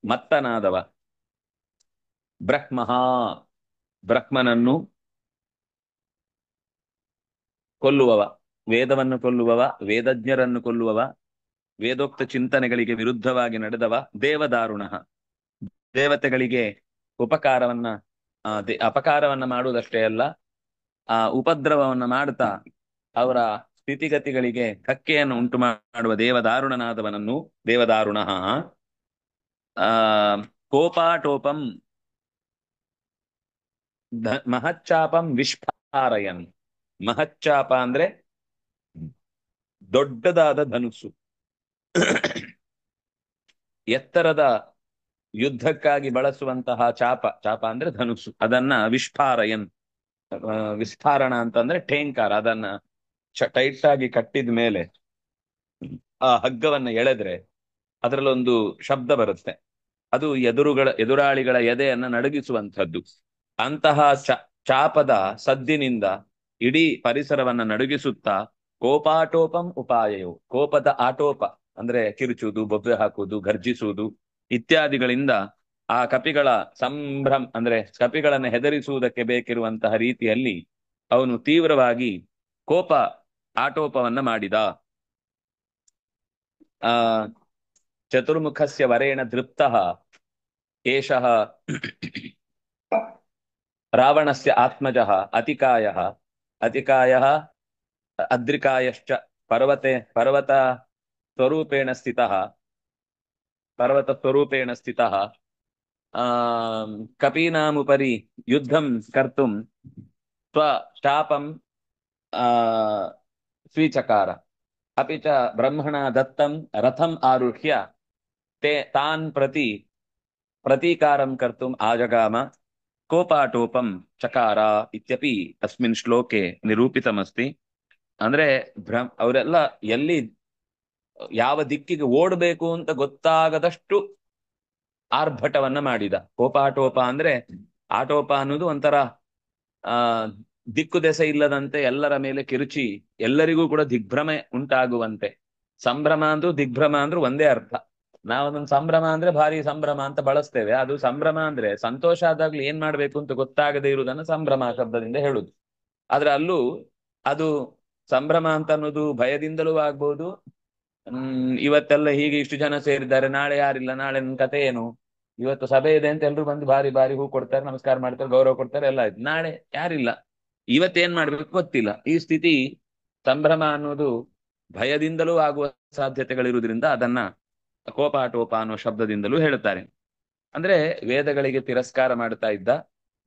ಮತ್ತನಾದವ. ಬ್ರಹ್ಮಃ ಬ್ರಹ್ಮನನ್ನು ಕೊಲ್ಲುವವ, ವೇದವನ್ನು ಕೊಲ್ಲುವವ, ವೇದಜ್ಞರನ್ನು ಕೊಲ್ಲುವವ, ವೇದೋಕ್ತ ಚಿಂತನೆಗಳಿಗೆ ವಿರುದ್ಧವಾಗಿ ನಡೆದವ. ದೇವದಾರುಣ ದೇವತೆಗಳಿಗೆ ಅಪಕಾರವನ್ನ ಮಾಡುವುದಷ್ಟೇ ಅಲ್ಲ, ಉಪದ್ರವವನ್ನು ಮಾಡ್ತಾ ಅವರ ಸ್ಥಿತಿಗತಿಗಳಿಗೆ ಧಕ್ಕೆಯನ್ನು ಉಂಟು ಮಾಡುವ ದೇವದಾರುಣನಾದವನನ್ನು ದೇವದಾರುಣ. ಕೋಪಾಟೋಪಂ ಮಹಚ್ಚಾಪಂ ವಿಸ್ಫಾರಯನ್. ಮಹಚ್ಚಾಪ ಅಂದ್ರೆ ದೊಡ್ಡದಾದ ಧನುಸ್ಸು, ಎತ್ತರದ ಯುದ್ಧಕ್ಕಾಗಿ ಬಳಸುವಂತಹ ಚಾಪ ಅಂದ್ರೆ ಧನುಸ್ಸು. ಅದನ್ನ ವಿಸ್ಫಾರಯನ್, ವಿಸ್ಫಾರಣ ಅಂತಂದ್ರೆ ಠೇಂಕಾರ. ಅದನ್ನ ಟೈಟ್ ಆಗಿ ಕಟ್ಟಿದ ಮೇಲೆ ಆ ಹಗ್ಗವನ್ನ ಎಳೆದ್ರೆ ಅದರಲ್ಲೊಂದು ಶಬ್ದ ಬರುತ್ತೆ. ಅದು ಎದುರಾಳಿಗಳ ಎದೆಯನ್ನ ನಡುಗಿಸುವಂಥದ್ದು. ಅಂತಹ ಚಾಪದ ಸದ್ದಿನಿಂದ ಇಡೀ ಪರಿಸರವನ್ನ ನಡುಗಿಸುತ್ತಾ ಕೋಪಾಟೋಪಂ ಉಪಾಯವು, ಕೋಪದ ಆಟೋಪ ಅಂದ್ರೆ ಕಿರುಚುವುದು, ಬೊಬ್ಬೆ ಹಾಕುವುದು, ಘರ್ಜಿಸುವುದು ಇತ್ಯಾದಿಗಳಿಂದ ಆ ಕಪಿಗಳ ಸಂಭ್ರಮ ಅಂದ್ರೆ ಕಪಿಗಳನ್ನು ಹೆದರಿಸುವುದಕ್ಕೆ ಬೇಕಿರುವಂತಹ ರೀತಿಯಲ್ಲಿ ಅವನು ತೀವ್ರವಾಗಿ ಕೋಪ ಆಟೋಪವನ್ನ ಮಾಡಿದ. ಚತುರ್ಮುಖಸ್ಯ ವರೇಣ ದೃಪ್ತಃ ಏಷಃ ರಾವಣಸ್ಯ ಆತ್ಮಜಃ ಅತಿಕಾಯಃ. ಅತಿಕಾಯಃ ಅದ್ರಿಕಾಯಶ್ಚ ಪರ್ವತ ಸ್ವರೂಪೇಣ ಸ್ಥಿತಃ ಕಪೀನಾಮುಪರಿ ಯುದ್ಧಂ ಕರ್ತುಂ ಸ್ವಶಾಪಂ ಸ್ವೀಚಕಾರ. ಅಪಿ ಚ ಬ್ರಹ್ಮಣ ದತ್ತಂ ರಥಂ ಆರುಹ್ಯ ತಾನ್ ಪ್ರತೀಕಾರಂ ಕರ್ತುಂ ಆಜಗಾಮ ಕೋಪಾಟೋಪಂ ಚಕಾರ ಇತ್ಯಪಿ ಅಸ್ಮಿನ್ ಶ್ಲೋಕೆ ನಿರೂಪಿತಮಸ್ತಿ. ಅಂದ್ರೆ ಅವರೆಲ್ಲ ಎಲ್ಲಿ ಯಾವ ದಿಕ್ಕಿಗೆ ಓಡಬೇಕು ಅಂತ ಗೊತ್ತಾಗದಷ್ಟು ಆರ್ಭಟವನ್ನ ಮಾಡಿದ. ಕೋಪಾಟೋಪ ಅಂದ್ರೆ ಆಟೋಪ ಅನ್ನೋದು ಒಂಥರ ದಿಕ್ಕು ದೆಸೆ ಇಲ್ಲದಂತೆ ಎಲ್ಲರ ಮೇಲೆ ಕಿರುಚಿ ಎಲ್ಲರಿಗೂ ಕೂಡ ದಿಗ್ಭ್ರಮೆ ಉಂಟಾಗುವಂತೆ. ಸಂಭ್ರಮ ಅಂದ್ರೂ ದಿಗ್ಭ್ರಮ ಅಂದ್ರೂ ಒಂದೇ ಅರ್ಥ. ನಾವೊಂದೊಂದು ಸಂಭ್ರಮ ಅಂದ್ರೆ ಭಾರಿ ಸಂಭ್ರಮ ಅಂತ ಬಳಸ್ತೇವೆ. ಅದು ಸಂಭ್ರಮ ಅಂದ್ರೆ ಸಂತೋಷ ಆದಾಗ್ಲೂ ಏನ್ ಮಾಡ್ಬೇಕು ಅಂತ ಗೊತ್ತಾಗದೇ ಇರುವುದನ್ನು ಸಂಭ್ರಮ ಶಬ್ದದಿಂದ ಹೇಳುದು. ಆದ್ರೆ ಅಲ್ಲೂ ಅದು ಸಂಭ್ರಮ ಅಂತ ಅನ್ನೋದು ಭಯದಿಂದಲೂ ಆಗ್ಬಹುದು, ಇವತ್ತೆಲ್ಲ ಹೀಗೆ ಇಷ್ಟು ಜನ ಸೇರಿದ್ದಾರೆ, ನಾಳೆ ಯಾರಿಲ್ಲ, ನಾಳೆ ನನ್ನ ಕತೆ ಏನು, ಇವತ್ತು ಸಭೆ ಇದೆ ಅಂತ ಎಲ್ರು ಬಂದು ಬಾರಿ ಬಾರಿ ಹೂ ಕೊಡ್ತಾರೆ, ನಮಸ್ಕಾರ ಮಾಡ್ತಾರೆ, ಗೌರವ ಕೊಡ್ತಾರೆ, ಎಲ್ಲ ಆಯ್ತು. ನಾಳೆ ಯಾರಿಲ್ಲ, ಇವತ್ತೇನ್ ಮಾಡ್ಬೇಕು ಗೊತ್ತಿಲ್ಲ. ಈ ಸ್ಥಿತಿ ಸಂಭ್ರಮ ಅನ್ನೋದು ಭಯದಿಂದಲೂ ಆಗುವ ಸಾಧ್ಯತೆಗಳಿರುವುದರಿಂದ ಅದನ್ನ ಕೋಪಾಟೋಪ ಅನ್ನುವ ಶಬ್ದದಿಂದಲೂ ಹೇಳುತ್ತಾರೆ. ಅಂದ್ರೆ ವೇದಗಳಿಗೆ ತಿರಸ್ಕಾರ ಮಾಡ್ತಾ ಇದ್ದ,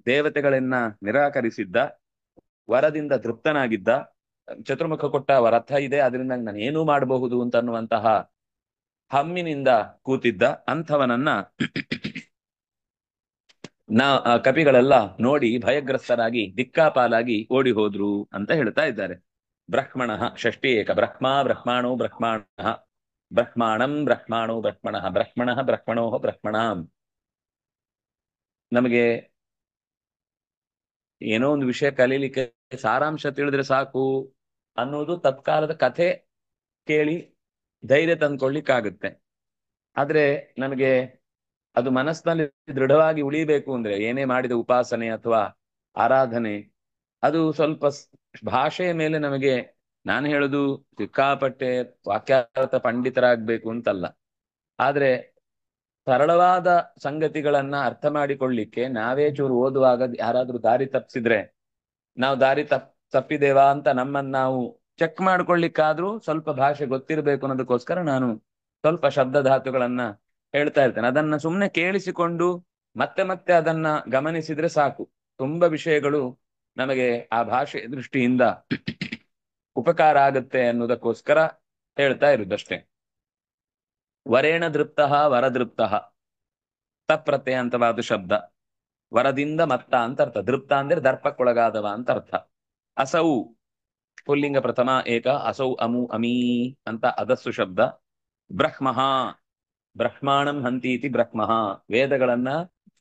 ದೇವತೆಗಳನ್ನ ನಿರಾಕರಿಸಿದ್ದ, ವರದಿಂದ ತೃಪ್ತನಾಗಿದ್ದ, ಚತುರ್ಮುಖ ಕೊಟ್ಟ ವರಥ ಇದೆ, ಅದರಿಂದ ನಾನು ಏನೂ ಮಾಡಬಹುದು ಅಂತನ್ನುವಂತಹ ಹಮ್ಮಿನಿಂದ ಕೂತಿದ್ದ ಅಂಥವನನ್ನ ಕಪಿಗಳೆಲ್ಲ ನೋಡಿ ಭಯಗ್ರಸ್ತರಾಗಿ ದಿಕ್ಕಾಪಾಲಾಗಿ ಓಡಿ ಹೋದ್ರು ಅಂತ ಹೇಳ್ತಾ ಇದ್ದಾರೆ. ಬ್ರಹ್ಮಣ ಷಷ್ಠಿ ಏಕ ಬ್ರಹ್ಮ ಬ್ರಹ್ಮಾಣೋ ಬ್ರಹ್ಮಾಣ ಬ್ರಹ್ಮಾಣಂ ಬ್ರಹ್ಮಾಣೋ ಬ್ರಹ್ಮಣ ಬ್ರಹ್ಮಣ ಬ್ರಹ್ಮಣೋ ಬ್ರಹ್ಮಣಾಂ. ನಮಗೆ ಏನೋ ಒಂದು ವಿಷಯ ಕಲೀಲಿಕ್ಕೆ ಸಾರಾಂಶ ತಿಳಿದ್ರೆ ಸಾಕು ಅನ್ನೋದು ತತ್ಕಾಲದ ಕಥೆ ಕೇಳಿ ಧೈರ್ಯ ತಂದ್ಕೊಳ್ಳಿಕ್ಕಾಗುತ್ತೆ. ಆದ್ರೆ ನಮಗೆ ಅದು ಮನಸ್ಸಿನಲ್ಲಿ ದೃಢವಾಗಿ ಉಳಿಬೇಕು ಅಂದ್ರೆ ಏನೇ ಮಾಡಿದ ಉಪಾಸನೆ ಅಥವಾ ಆರಾಧನೆ ಅದು ಸ್ವಲ್ಪ ಭಾಷೆಯ ಮೇಲೆ ನಮಗೆ, ನಾನು ಹೇಳುದು ಸಿಕ್ಕಾಪಟ್ಟೆ ವಾಕ್ಯಾರ್ಥ ಪಂಡಿತರಾಗ್ಬೇಕು ಅಂತಲ್ಲ, ಆದ್ರೆ ಸರಳವಾದ ಸಂಗತಿಗಳನ್ನ ಅರ್ಥ ಮಾಡಿಕೊಳ್ಳಿಕ್ಕೆ ನಾವೇ ಚೂರು ಓದುವಾಗ ಯಾರಾದ್ರೂ ದಾರಿ ತಪ್ಪಿಸಿದ್ರೆ ನಾವು ದಾರಿ ತಪ್ಪಿದೇವಾ ಅಂತ ನಮ್ಮನ್ನ ನಾವು ಚೆಕ್ ಮಾಡ್ಕೊಳ್ಳಿಕ್ಕಾದ್ರೂ ಸ್ವಲ್ಪ ಭಾಷೆ ಗೊತ್ತಿರಬೇಕು ಅನ್ನೋದಕ್ಕೋಸ್ಕರ ನಾನು ಸ್ವಲ್ಪ ಶಬ್ದ ಧಾತುಗಳನ್ನ ಹೇಳ್ತಾ ಇರ್ತೇನೆ. ಅದನ್ನ ಸುಮ್ಮನೆ ಕೇಳಿಸಿಕೊಂಡು ಮತ್ತೆ ಮತ್ತೆ ಅದನ್ನ ಗಮನಿಸಿದ್ರೆ ಸಾಕು, ತುಂಬಾ ವಿಷಯಗಳು ನಮಗೆ ಆ ಭಾಷೆ ದೃಷ್ಟಿಯಿಂದ ಉಪಕಾರ ಆಗುತ್ತೆ ಅನ್ನೋದಕ್ಕೋಸ್ಕರ ಹೇಳ್ತಾ ಇರುದಷ್ಟೇ. ವರೇಣ ದೃಪ್ತಃ ವರದೃಪ್ತಃ ತಪ್ರತ್ಯಯ ಅಂತವಾದ ಶಬ್ದ. ವರದಿಂದ ಮತ್ತ ಅಂತ ಅರ್ಥ, ದೃಪ್ತ ಅಂದ್ರೆ ದರ್ಪಕ್ಕೊಳಗಾದವ ಅಂತ ಅರ್ಥ. ಅಸೌ ಪುಲ್ಲಿಂಗ ಪ್ರಥಮ ಏಕ, ಅಸೌ ಅಮು ಅಮೀ ಅಂತ ಅದಸ್ಸು ಶಬ್ದ. ಬ್ರಹ್ಮಃ ಬ್ರಹ್ಮಾಣಂ ಹಂತೀತಿ ಬ್ರಹ್ಮಃ, ವೇದಗಳನ್ನ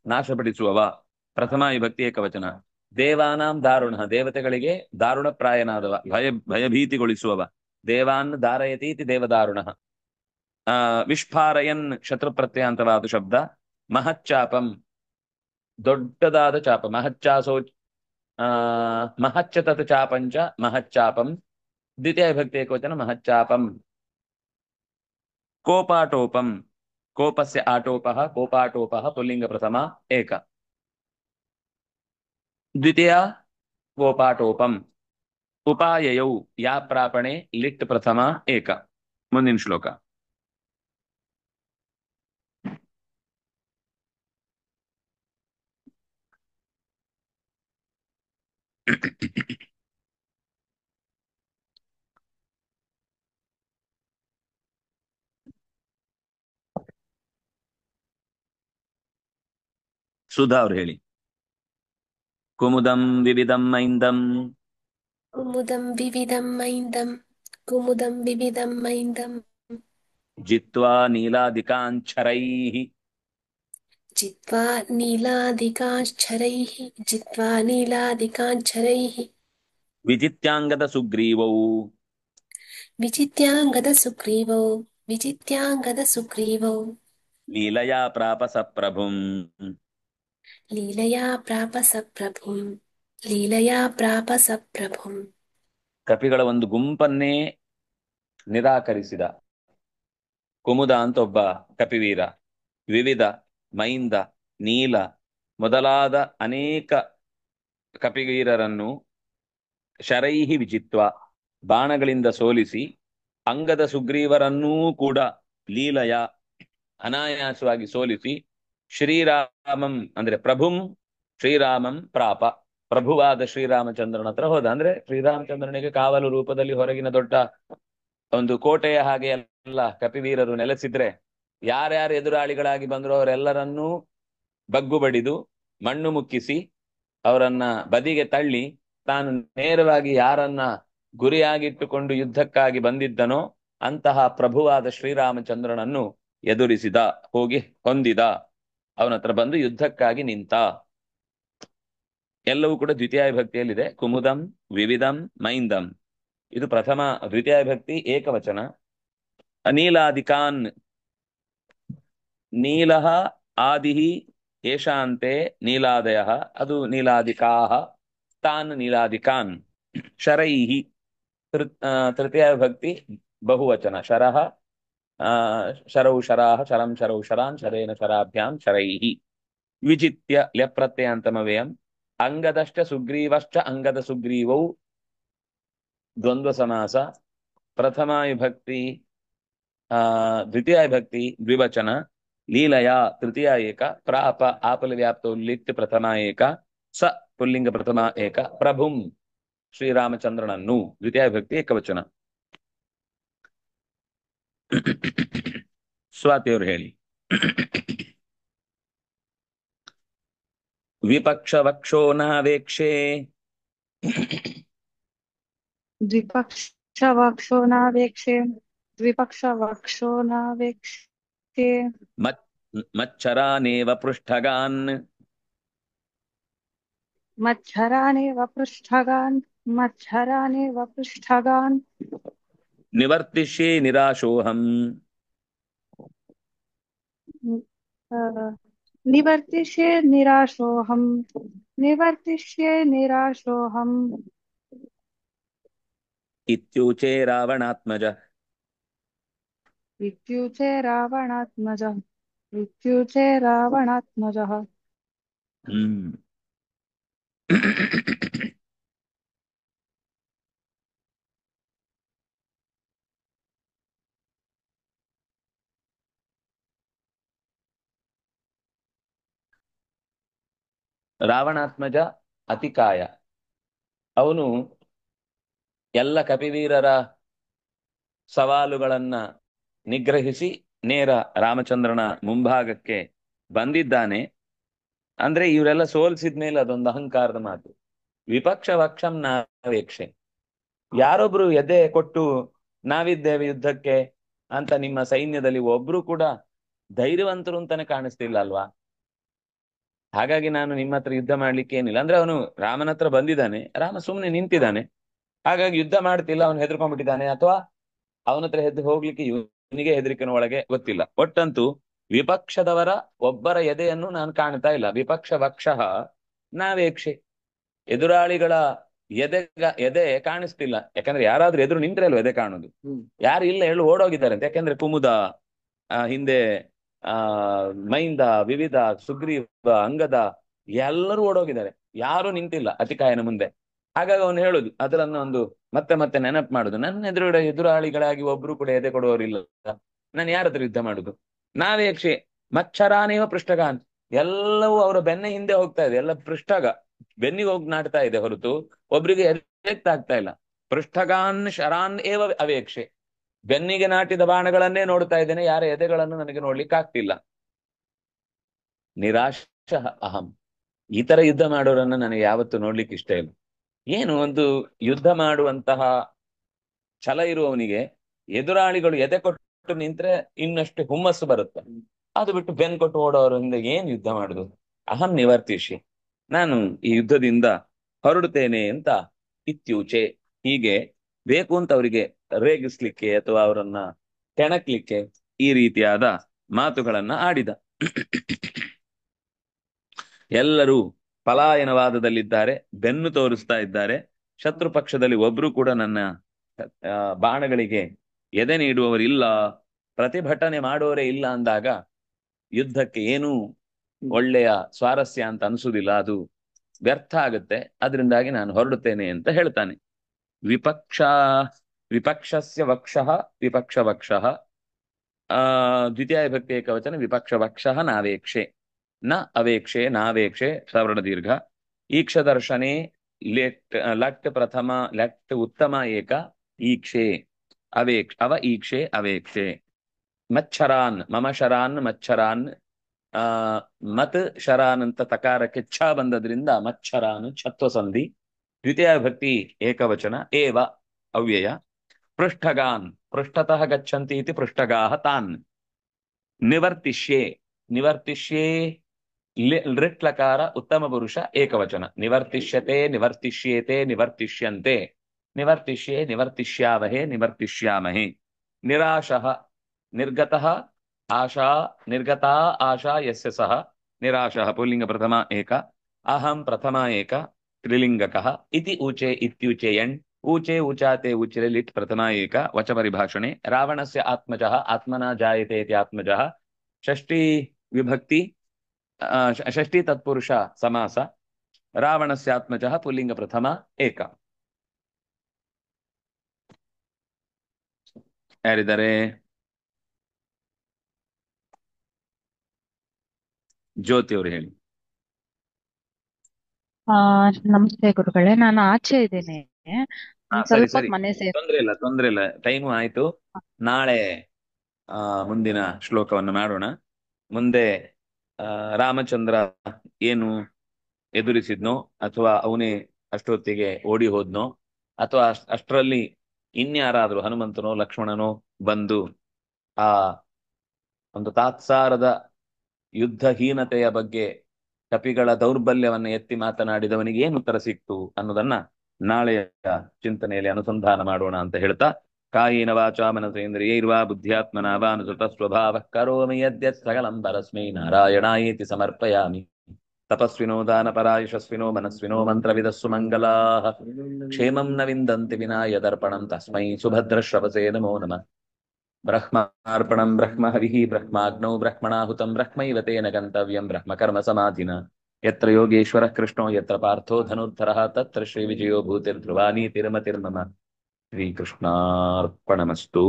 ನಾಶಪಡಿಸುವವ, ಪ್ರಥಮ ವಿಭಕ್ತಿ ಏಕವಚನ. ದೇವಾನಾಂ ದಾರುಣ, ದೇವತೆಗಳಿಗೆ ದಾರುಣಪ್ರಾಯನಾದವ, ಭಯಭೀತಿಗೊಳಿಸುವವ. ದೇವಾನ್ ದಾರಯತೀತಿ ದೇವದಾರುಣ. ವಿಷ್ಫಾರಯನ್ ಶತ್ರುಪ್ರತ್ಯಯ ಅಂತವಾದ ಶಬ್ದ. ಮಹಚ್ಚಾಪಂ ದೊಡ್ಡದಾದ ಚಾಪ, ಮಹಚ್ಚಾಸೋ ಮಹಚ್ಚ ತತ್ ಚಾಪಂಚ ಮಹಚ್ಚಾಪಂ, ದ್ವಿತೀಯ ವಿಭಕ್ತಿ ಏಕವಚನ ಮಹಚ್ಚಾಪಂ. ಕೋಪಾಟೋಪಂ ಕೋಪಸ್ಯ ಆಟೋಪಃ, ಕೋಪಾಟೋಪಃ ಪುಲ್ಲಿಂಗ ಪ್ರಥಮ ಏಕ, ದ್ವಿತೀಯ ಕೋಪಾಟೋಪಂ. ಉಪಾಯಯೌ ಯಾ ಪ್ರಾಪಣೆ ಲಿಟ್ ಪ್ರಥಮ ಏಕ. ಮುಂದಿನ ಶ್ಲೋಕ. ಸುಧಾ ಅವ್ರು ಹೇಳಿ. ಕುಮುದಂ ವಿವಿಧಂ ಮೈಂದಂ कुमुदं विविधं मैन्दं कुमुदं विविधं मैन्दं ಜಿತ್ವಾ ನೀಲಾದಿಕಾಂಚರೈಃ जित्वा नीलादिकाश्चरैः जित्वा नीलादिकाञ्चरैः ವಿಜಿತ್ಯಾಂಗದ ಸುಗ್ರೀವೌ विजित्याङ्गदसुग्रीवौ विजित्याङ्गदसुग्रीवौ ಲೀಲಯಾ ಪ್ರಾಪ ಸಪ್ರಭುಂ. लीलया प्राप सप्रभुं लीलया प्राप सप्रभुं. ಕಪಿಗಳ ಒಂದು ಗುಂಪನ್ನೇ ನಿರಾಕರಿಸಿದ ಕುಮುದ ಅಂತ ಒಬ್ಬ ಕಪಿವೀರ, ವಿವಿಧ ಮೈಂದ ನೀಲ ಮೊದಲಾದ ಅನೇಕ ಕಪಿವೀರರನ್ನು ಶರೈಹಿ ವಿಜಿತ್ವ ಬಾಣಗಳಿಂದ ಸೋಲಿಸಿ, ಅಂಗದ ಸುಗ್ರೀವರನ್ನೂ ಕೂಡ ಲೀಲಯ ಅನಾಯಾಸವಾಗಿ ಸೋಲಿಸಿ, ಶ್ರೀರಾಮಂ ಅಂದ್ರೆ ಪ್ರಭುಂ ಶ್ರೀರಾಮಂ ಪ್ರಾಪ ಪ್ರಭುವಾದ ಶ್ರೀರಾಮಚಂದ್ರನ ಹತ್ರ ಹೋದ. ಅಂದ್ರೆ ಶ್ರೀರಾಮಚಂದ್ರನಿಗೆ ಕಾವಲು ರೂಪದಲ್ಲಿ ಹೊರಗಿನ ದೊಡ್ಡ ಒಂದು ಕೋಟೆಯ ಹಾಗೆ ಎಲ್ಲ ಕಪಿವೀರರು ನೆಲೆಸಿದ್ರೆ ಯಾರ್ಯಾರು ಎದುರಾಳಿಗಳಾಗಿ ಬಂದ್ರು ಅವರೆಲ್ಲರನ್ನೂ ಬಗ್ಗು ಬಡಿದು ಮಣ್ಣು ಮುಕ್ಕಿಸಿ ಅವರನ್ನ ಬದಿಗೆ ತಳ್ಳಿ ತಾನು ನೇರವಾಗಿ ಯಾರನ್ನ ಗುರಿಯಾಗಿಟ್ಟುಕೊಂಡು ಯುದ್ಧಕ್ಕಾಗಿ ಬಂದಿದ್ದನೋ ಅಂತಹ ಪ್ರಭುವಾದ ಶ್ರೀರಾಮಚಂದ್ರನನ್ನು ಎದುರಿಸಿದ, ಹೋಗಿ ಹೊಂದಿದ, ಅವನ ಹತ್ರ ಬಂದು ಯುದ್ಧಕ್ಕಾಗಿ ನಿಂತ. ಎಲ್ಲವೂ ಕೂಡ ದ್ವಿತೀಯ ವಿಭಕ್ತಿಯಲ್ಲಿದೆ. ಕುಮುದಂ ವಿವಿಧಂ ಮೈಂದಂ ಇದು ಪ್ರಥಮ, ದ್ವಿತೀಯ ವಿಭಕ್ತಿ ಏಕವಚನ. ಅನೀಲಾದಿಕಾನ್ ನೀಲಃ ಆದಿಃ ಯೇಷಾಂತೆ ನೀಲಾದಯಃ ಅದು ನೀಲಾದಿಕಾಃ ತಾನ್ ನೀಲಾದಿಕಾನ್. ಶರೈಃ ತೃತೀಯ ವಿಭಕ್ತಿ ಬಹುವಚನ. ಶರಃ ಶರೌ ಶರಾಹ ಶರಂ ಶರೌ ಶರಾನ್ ಶರೇನ ಶರಾಭ್ಯಾಂ ಶರೈಹಿ ವಿಜಿತ್ಯ ಲ್ಯಪ್ರತ್ಯಯಾಂತಮವ್ಯಯಂ ಅಂಗದಶ್ಚ ಸುಗ್ರೀವಶ್ಚ ಅಂಗದ ಸುಗ್ರೀವೌ ದ್ವಂದ್ವ ಸಮಾಸ ಪ್ರಥಮಾ ವಿಭಕ್ತಿ ದ್ವಿತೀಯ ವಿಭಕ್ತಿ ದ್ವಿವಚನ ಲೀಲಯಾ ತೃತೀಯ ಏಕ ಪ್ರಾಪ ಆಪಲ ವ್ಯಾಪ್ತ ಲಿಟ್ ಪ್ರಥಮ ಏಕ ಸ ಪುಲ್ಲಿಂಗ ಪ್ರಥಮ ಏಕ ಪ್ರಭುಂ ಶ್ರೀರಾಮಚಂದ್ರನನ್ನು ದ್ವಿತೀಯ ವಿಭಕ್ತಿ ಏಕವಚನ. ಸ್ವಾತಿಯವರು ಹೇಳಿ. ವಿಪಕ್ಷ ವಕ್ಷೋ ನಾವೇಕ್ಷೆ द्विपक्षवक्षो नावेक्षे द्विपक्षवक्षो नावेक्षे ಮಚ್ಚರಾನೇವ ಪೃಷ್ಠಗಾನ್ मच्छरानेव पृष्ठगान् ನಿವರ್ತಿಷ್ಯೇ ನಿರಾಶೋಹಂ निवर्तिष्ये निराशोऽहम् ಇತ್ಯೂಚೆ ರಾವಣಾತ್ಮಜ. इत्युचे रावणात्मजः ಹ್ಮ್ ರಾವಣಾತ್ಮಜ ಅತಿಕಾಯ. ಅವನು ಎಲ್ಲ ಕಪಿವೀರರ ಸವಾಲುಗಳನ್ನ ನಿಗ್ರಹಿಸಿ ನೇರ ರಾಮಚಂದ್ರನ ಮುಂಭಾಗಕ್ಕೆ ಬಂದಿದ್ದಾನೆ. ಅಂದ್ರೆ ಇವರೆಲ್ಲ ಸೋಲ್ಸಿದ್ಮೇಲೆ ಅದೊಂದು ಅಹಂಕಾರದ ಮಾತು. ವಿಪಕ್ಷ ವಕ್ಷಂ ನಾವೇಕ್ಷೆ, ಯಾರೊಬ್ರು ಎದೆ ಕೊಟ್ಟು ನಾವಿದ್ದೇವೆ ಯುದ್ಧಕ್ಕೆ ಅಂತ ನಿಮ್ಮ ಸೈನ್ಯದಲ್ಲಿ ಒಬ್ರು ಕೂಡ ಧೈರ್ಯವಂತರು ಅಂತಾನೆ ಕಾಣಿಸ್ತಿಲ್ಲ ಅಲ್ವಾ. ಹಾಗಾಗಿ ನಾನು ನಿಮ್ಮ ಹತ್ರ ಯುದ್ಧ ಮಾಡ್ಲಿಕ್ಕೆ ಏನಿಲ್ಲ. ಅಂದ್ರೆ ಅವನು ರಾಮನ ಹತ್ರ ಬಂದಿದ್ದಾನೆ, ರಾಮ ಸುಮ್ನೆ ನಿಂತಿದ್ದಾನೆ, ಹಾಗಾಗಿ ಯುದ್ಧ ಮಾಡ್ತಿಲ್ಲ, ಅವನು ಹೆದರ್ಕೊಂಡ್ಬಿಟ್ಟಿದ್ದಾನೆ, ಅಥವಾ ಅವನ ಹತ್ರ ಹೋಗ್ಲಿಕ್ಕೆ ಇವನಿಗೆ ಹೆದರಿಕೆನ ಒಳಗೆ ಗೊತ್ತಿಲ್ಲ. ಒಟ್ಟಂತೂ ವಿಪಕ್ಷದವರ ಒಬ್ಬರ ಎದೆಯನ್ನು ನಾನು ಕಾಣ್ತಾ ಇಲ್ಲ. ವಿಪಕ್ಷ ವಕ್ಷಃ ನಾವೇಕ್ಷೆ, ಎದುರಾಳಿಗಳ ಎದೆ ಕಾಣಿಸ್ತಿಲ್ಲ. ಯಾಕಂದ್ರೆ ಯಾರಾದ್ರೂ ಎದುರು ನಿಂತ್ರೆ ಅಲ್ವ ಎದೆ ಕಾಣುದು. ಯಾರು ಇಲ್ಲ ಹೇಳು ಓಡೋಗಿದ್ದಾರೆ ಅಂತ. ಯಾಕಂದ್ರೆ ಕುಮುದ, ಹಿಂದೆ ಮೈಂದ, ವಿವಿಧ, ಸುಗ್ರೀವ, ಅಂಗದ ಎಲ್ಲರೂ ಓಡೋಗಿದ್ದಾರೆ, ಯಾರು ನಿಂತಿಲ್ಲ ಅತಿಕಾಯನ ಮುಂದೆ. ಹಾಗಾಗಿ ಅವನು ಹೇಳುದು ಅದರನ್ನ ಒಂದು ಮತ್ತೆ ಮತ್ತೆ ನೆನಪು ಮಾಡುದು, ನನ್ನ ಎದುರಾಳಿಗಳಾಗಿ ಒಬ್ರು ಕೂಡ ಎದೆ ಕೊಡುವವರಿಲ್ಲ, ನಾನು ಯಾರ ಹತ್ರ ಯುದ್ಧ ಮಾಡುದು. ನಾವೇಕ್ಷೆ ಮಚ್ಚರಾನೇವ ಪೃಷ್ಠಗಾನ್, ಎಲ್ಲವೂ ಅವರ ಬೆನ್ನ ಹಿಂದೆ ಹೋಗ್ತಾ ಇದೆ, ಎಲ್ಲ ಪೃಷ್ಠಗ ಬೆನ್ನಿಗೆ ಹೋಗಿ ನಾಟ್ತಾ ಇದೆ ಹೊರತು ಒಬ್ರಿಗೆ ಎದೆ ಆಗ್ತಾ ಇಲ್ಲ. ಪೃಷ್ಠಗಾನ್ ಶರಾನ್ ಏವ ಅವೇಕ್ಷೆ, ಬೆನ್ನಿಗೆ ನಾಟಿದ ಬಾಣಗಳನ್ನೇ ನೋಡ್ತಾ ಇದ್ದೇನೆ, ಯಾರ ಎದೆಗಳನ್ನು ನನಗೆ ನೋಡ್ಲಿಕ್ಕೆ ಆಗ್ತಿಲ್ಲ. ನಿರಾಶ ಅಹಂ, ಈ ತರ ಯುದ್ಧ ಮಾಡೋರನ್ನ ನನಗೆ ಯಾವತ್ತು ನೋಡ್ಲಿಕ್ಕೆ ಇಷ್ಟ ಇಲ್ಲ. ಏನು ಒಂದು ಯುದ್ಧ ಮಾಡುವಂತಹ ಛಲ ಇರುವವನಿಗೆ ಎದುರಾಳಿಗಳು ಎದೆ ಕೊಟ್ಟು ನಿಂತ್ರೆ ಇನ್ನಷ್ಟು ಹುಮ್ಮಸ್ಸು ಬರುತ್ತೆ. ಅದು ಬಿಟ್ಟು ಬೆನ್ ಕೊಟ್ಟು ಓಡೋರಿಂದ ಏನ್ ಯುದ್ಧ ಮಾಡುದು. ಅಹಂ ನಿವರ್ತಿಷಿ, ನಾನು ಈ ಯುದ್ಧದಿಂದ ಹೊರಡುತ್ತೇನೆ ಅಂತ ಇತ್ಯೂಚೆ, ಹೀಗೆ ಬೇಕು ಅಂತ ಅವರಿಗೆ ರೇಗಿಸ್ಲಿಕ್ಕೆ ಅಥವಾ ಅವರನ್ನ ಕೆಣಕ್ಲಿಕ್ಕೆ ಈ ರೀತಿಯಾದ ಮಾತುಗಳನ್ನ ಆಡಿದ. ಎಲ್ಲರೂ ಪಲಾಯನವಾದದಲ್ಲಿದ್ದಾರೆ, ಬೆನ್ನು ತೋರಿಸ್ತಾ ಇದ್ದಾರೆ. ಶತ್ರು ಪಕ್ಷದಲ್ಲಿ ಒಬ್ರು ಕೂಡ ನನ್ನ ಬಾಣಗಳಿಗೆ ಎದೆ ನೀಡುವವರಿಲ್ಲ, ಪ್ರತಿಭಟನೆ ಮಾಡುವವರೇ ಇಲ್ಲ ಅಂದಾಗ ಯುದ್ಧಕ್ಕೆ ಏನೂ ಒಳ್ಳೆಯ ಸ್ವಾರಸ್ಯ ಅಂತ ಅನ್ಸುದಿಲ್ಲ, ಅದು ವ್ಯರ್ಥ ಆಗುತ್ತೆ. ಅದರಿಂದಾಗಿ ನಾನು ಹೊರಡುತ್ತೇನೆ ಅಂತ ಹೇಳ್ತಾನೆ. ವಿಪಕ್ಷಸ್ಯ ವಕ್ಷಃ ವಿಪಕ್ಷ ವಕ್ಷಃ ದ್ವಿತೀಯ ವಿಭಕ್ತಿ ಏಕವಚನ ವಿಪಕ್ಷ ವಕ್ಷಃ ನಾವೇಕ್ಷೆ ನ ಅವೇಕ್ಷೆ ನಾವೇಕ್ಷೆ ಸವರ್ಣ ದೀರ್ಘ ಈಕ್ಷದರ್ಶನೆ ಲಟ್ ಪ್ರಥಮ ಲಟ್ ಉತ್ತಮ ಏಕ ಈಕ್ಷೆ ಅವ ಈಕ್ಷೆ ಅವೇಕ್ಷೆ. ಮಚ್ಚರಾನ್ ಮಮ ಶರಾನ್ ಮಚ್ಚರಾನ್ ಮತ್ ಶರಾನ್ ಅಂತ ತಕಾರಕ್ಕೆ ಛ ಬಂದದ್ರಿಂದ ಮಚ್ಚರಾನ್ ಛತ್ವ ಸಂಧಿ. ದ್ವಿತೀಯ ವಿಭಕ್ತಿ ಏಕವಚನ ಏವ ಅವ್ಯಯ. ಪೃಷ್ಠಗಾನ್ ಪೃಷ್ಠತಃ ಗಚ್ಚಂತಿ ಇತಿ ಪೃಷ್ಠಗಾಹ ತಾನ್. ನಿವರ್ತಿಷ್ಯೆ ನಿವರ್ತಿಷ್ಯೆ ಲೃಟ್ ಲಕಾರ ಉತ್ತಮ ಪುರುಷ ಏಕವಚನ. ನಿವರ್ತಿಷ್ಯತೆ ನಿವರ್ತಿಷ್ಯೇತೆ ನಿವರ್ತಿಷ್ಯಂತೆ ನಿವರ್ತಿಷ್ಯೆ ನಿವರ್ತಿಷ್ಯಾವಹೆ ನಿವರ್ತಿಷ್ಯಾಮಹೆ. ನಿರಾಶಃ ನಿರ್ಗತಃ ಆಶಾ ನಿರ್ಗತಾ ಆಶಾ ಯಸ್ಯ ಸಹ ನಿರಾಶಃ ಪುಲ್ಲಿಂಗ ಪ್ರಥಮ ಏಕ. ಅಹಂ ಪ್ರಥಮ ಏಕ ಸ್ತ್ರೀಲಿಂಗಕಃ ಇತಿ ಊಚೆ ಇತ್ಯೂಚೆ ಎಣ್ ऊचे ऊचाते उच्यते लिट् प्रथमा एक वचपरिभाषणे रावणस्य आत्मजः आत्मना जायते इति आत्मजः षष्ठी विभक्ति षष्ठी तत्पुरुष समास रावणस्य आत्मजः पुल्लिंग प्रथमा एक ಯಾರಿದ್ದಾರೆ ಜ್ಯೋತಿ ಅವರು ಹೇಳಿ ನಮಸ್ತೆ ಗುರುಗಳೇ, ನಾನು ಆಚೆ ಇದ್ದೇನೆ. ಸರಿ ಸ್ವಲ್ಪ ಸರಿ ಮನೆ ಸೇರ್ ತೊಂದ್ರೆ ಇಲ್ಲ ಟೈಮು ಆಯ್ತು. ನಾಳೆ ಮುಂದಿನ ಶ್ಲೋಕವನ್ನು ಮಾಡೋಣ. ಮುಂದೆ ರಾಮಚಂದ್ರ ಏನು ಎದುರಿಸಿದ್ನೋ ಅಥವಾ ಅವನೇ ಅಷ್ಟೊತ್ತಿಗೆ ಓಡಿ ಹೋದ್ನೋ ಅಥವಾ ಅಷ್ಟರಲ್ಲಿ ಇನ್ಯಾರಾದ್ರೂ ಹನುಮಂತನೋ ಲಕ್ಷ್ಮಣನೋ ಬಂದು ಆ ಒಂದು ತಾತ್ಸಾರದ ಯುದ್ಧಹೀನತೆಯ ಬಗ್ಗೆ ಕಪಿಗಳ ದೌರ್ಬಲ್ಯವನ್ನು ಎತ್ತಿ ಮಾತನಾಡಿದವನಿಗೆ ಏನು ಉತ್ತರ ಸಿಕ್ತು ಅನ್ನೋದನ್ನ ನಾಳೆಯ ಚಿಂತನೆಯಲ್ಲಿ ಅನುಸಂಧಾನ ಮಾಡೋಣ ಅಂತ ಹೇಳ್ತಾ, ಕಾಯೇನ ವಾಚಾ ಮನಸೇಂದ್ರಿಯೈರ್ವಾ ಬುದ್ಧ್ಯಾತ್ಮನಾ ವಾ ಅನುಸೃತ ಸ್ವಭಾವಃ ಕರೋಮಿ ಯದ್ಯತ್ ಸಕಲಂ ಪರಸ್ಮೈ ನಾರಾಯಣಾಯೇತಿ ಸಮರ್ಪಯಾಮಿ. ತಪಸ್ವಿನೋ ದಾನಪರಾ ಯಶಸ್ವಿನೋ ಮನಸ್ವಿನೋ ಮಂತ್ರವಿದಸ್ಸು ಮಂಗಲಾಃ ಕ್ಷೇಮಂ ನ ವಿಂದಂತಿ ವಿನಾ ಯದರ್ಪಣಂ ತಸ್ಮೈ ಸುಭದ್ರಶ್ರವಸೇ ನಮೋ ನಮಃ. ಬ್ರಹ್ಮಾರ್ಪಣಂ ಬ್ರಹ್ಮ ಹರಿಃ ಬ್ರಹ್ಮಾಗ್ನೌ ಬ್ರಹ್ಮಣಾಹುತಂ ಬ್ರಹ್ಮೈವ ತೇನ ಗಂತವ್ಯಂ ಬ್ರಹ್ಮಕರ್ಮ ಸಮಾಧಿನ. ಯತ್ರ ಯೋಗೇಶ್ವರಃ ಕೃಷ್ಣೋ ಯತ್ರ ಪಾರ್ಥೋ ಧನುರ್ಧರಃ ತತ್ರ ಶ್ರೀ ವಿಜಯೋ ಭೂತಿರ್ಧ್ರುವಾನಿ ತಿರುಮತಿರ್ಮಮ. ಶ್ರೀಕೃಷ್ಣಾರ್ಪಣಮಸ್ತು.